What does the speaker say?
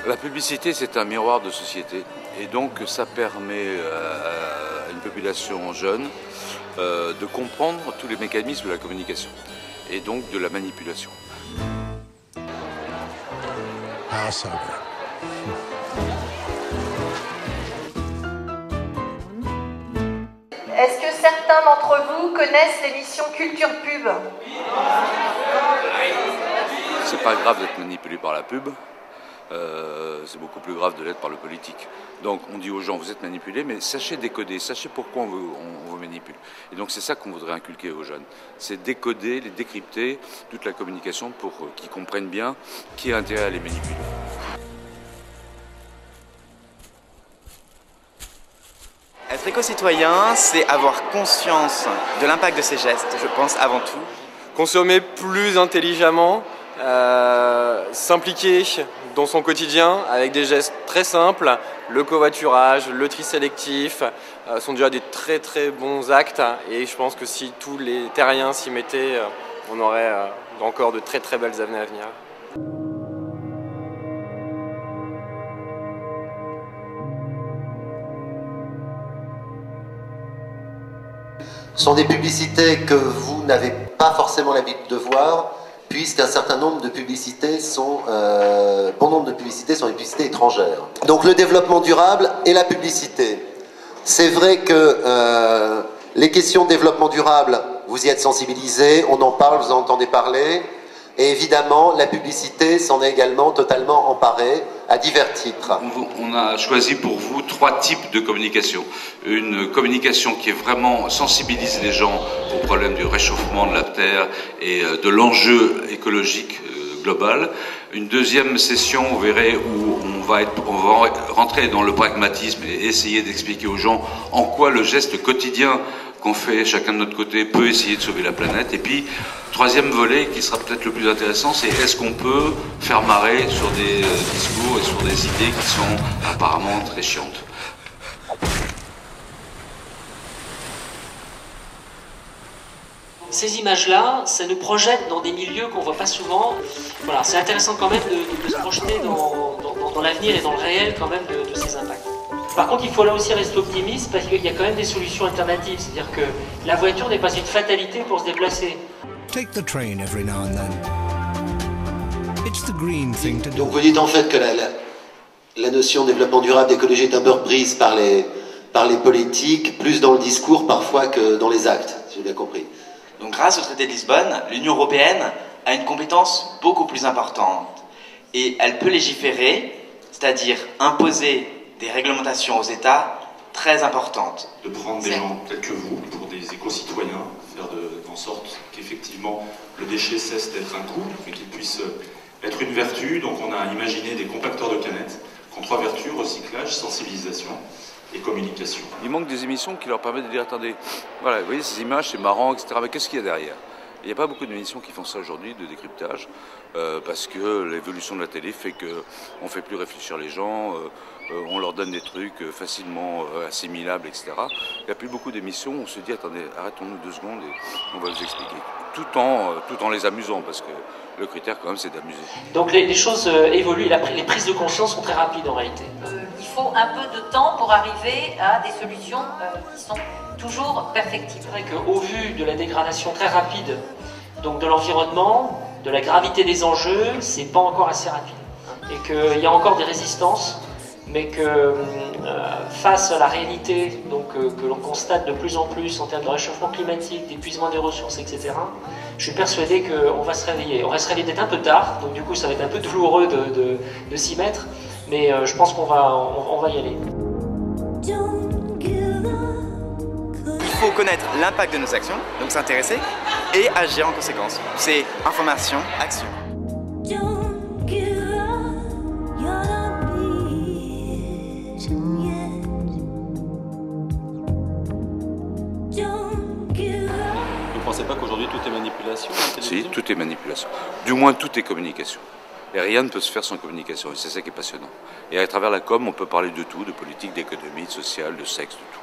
La publicité, c'est un miroir de société et donc ça permet à une population jeune de comprendre tous les mécanismes de la communication et donc de la manipulation. Est-ce que certains d'entre vous connaissent l'émission Culture Pub? C'est pas grave d'être manipulé par la pub, c'est beaucoup plus grave de l'être par le politique. Donc on dit aux gens, vous êtes manipulés, mais sachez décoder, sachez pourquoi on vous manipule. Et donc c'est ça qu'on voudrait inculquer aux jeunes, c'est décoder, les décrypter, toute la communication pour qu'ils comprennent bien qui a intérêt à les manipuler. Être éco-citoyen, c'est avoir conscience de l'impact de ses gestes, je pense avant tout. Consommer plus intelligemment, s'impliquer dans son quotidien avec des gestes très simples. Le covoiturage, le tri sélectif sont déjà des très très bons actes et je pense que si tous les terriens s'y mettaient, on aurait encore de très très belles années à venir. Ce sont des publicités que vous n'avez pas forcément l'habitude de voir, puisqu'un certain nombre de publicités sont, bon nombre de publicités sont des publicités étrangères. Donc le développement durable et la publicité. C'est vrai que les questions de développement durable, vous y êtes sensibilisés, on en parle, vous en entendez parler, et évidemment la publicité s'en est également totalement emparée à divers titres. On a choisi pour vous 3 types de communication. Une communication qui est vraiment sensibilise les gens au problème du réchauffement de la Terre et de l'enjeu écologique global. Une deuxième session, vous verrez, où on va rentrer dans le pragmatisme et essayer d'expliquer aux gens en quoi le geste quotidien qu'on fait chacun de notre côté peut essayer de sauver la planète. Et puis, troisième volet, qui sera peut-être le plus intéressant, c'est est-ce qu'on peut faire marrer sur des discours et sur des idées qui sont apparemment très chiantes. Ces images-là, ça nous projette dans des milieux qu'on ne voit pas souvent. Voilà, c'est intéressant quand même de se projeter dans l'avenir et dans le réel quand même de ces impacts. Par contre, il faut là aussi rester optimiste parce qu'il y a quand même des solutions alternatives. C'est-à-dire que la voiture n'est pas une fatalité pour se déplacer. Donc vous dites en fait que la notion de développement durable, d'écologie est un peu reprise par les politiques, plus dans le discours parfois que dans les actes, si j'ai bien compris. Donc grâce au traité de Lisbonne, l'Union européenne a une compétence beaucoup plus importante et elle peut légiférer, c'est-à-dire imposer des réglementations aux États très importantes. De prendre des gens tels que vous pour des éco-citoyens, faire en sorte qu'effectivement le déchet cesse d'être un coût, mais qu'il puisse être une vertu. Donc on a imaginé des compacteurs de canettes qui ont 3 vertus: recyclage, sensibilisation et communication. Il manque des émissions qui leur permettent de dire attendez, voilà, vous voyez ces images, c'est marrant, etc. Mais qu'est-ce qu'il y a derrière? Il n'y a pas beaucoup d'émissions qui font ça aujourd'hui, de décryptage, parce que l'évolution de la télé fait qu'on ne fait plus réfléchir les gens, on leur donne des trucs facilement assimilables, etc. Il n'y a plus beaucoup d'émissions où on se dit attendez, arrêtons-nous 2 secondes et on va vous expliquer. Tout en les amusant, parce que le critère quand même c'est d'amuser. Donc les choses évoluent, les prises de conscience sont très rapides en réalité. Il faut un peu de temps pour arriver à des solutions qui sont toujours perfectibles. C'est vrai qu'au vu de la dégradation très rapide donc de l'environnement, de la gravité des enjeux, c'est pas encore assez rapide. Et qu'il y a encore des résistances, mais que face à la réalité donc, que l'on constate de plus en plus en termes de réchauffement climatique, d'épuisement des ressources, etc., je suis persuadé qu'on va se réveiller. On va se réveiller peut-être un peu tard, donc du coup ça va être un peu douloureux de s'y mettre, mais je pense qu'on va y aller. Il faut connaître l'impact de nos actions, donc s'intéresser, et agir en conséquence. C'est information, action. Vous ne pensez pas qu'aujourd'hui tout est manipulation? Si, tout est manipulation. Du moins tout est communication. Et rien ne peut se faire sans communication, et c'est ça qui est passionnant. Et à travers la com, on peut parler de tout, de politique, d'économie, de social, de sexe, de tout.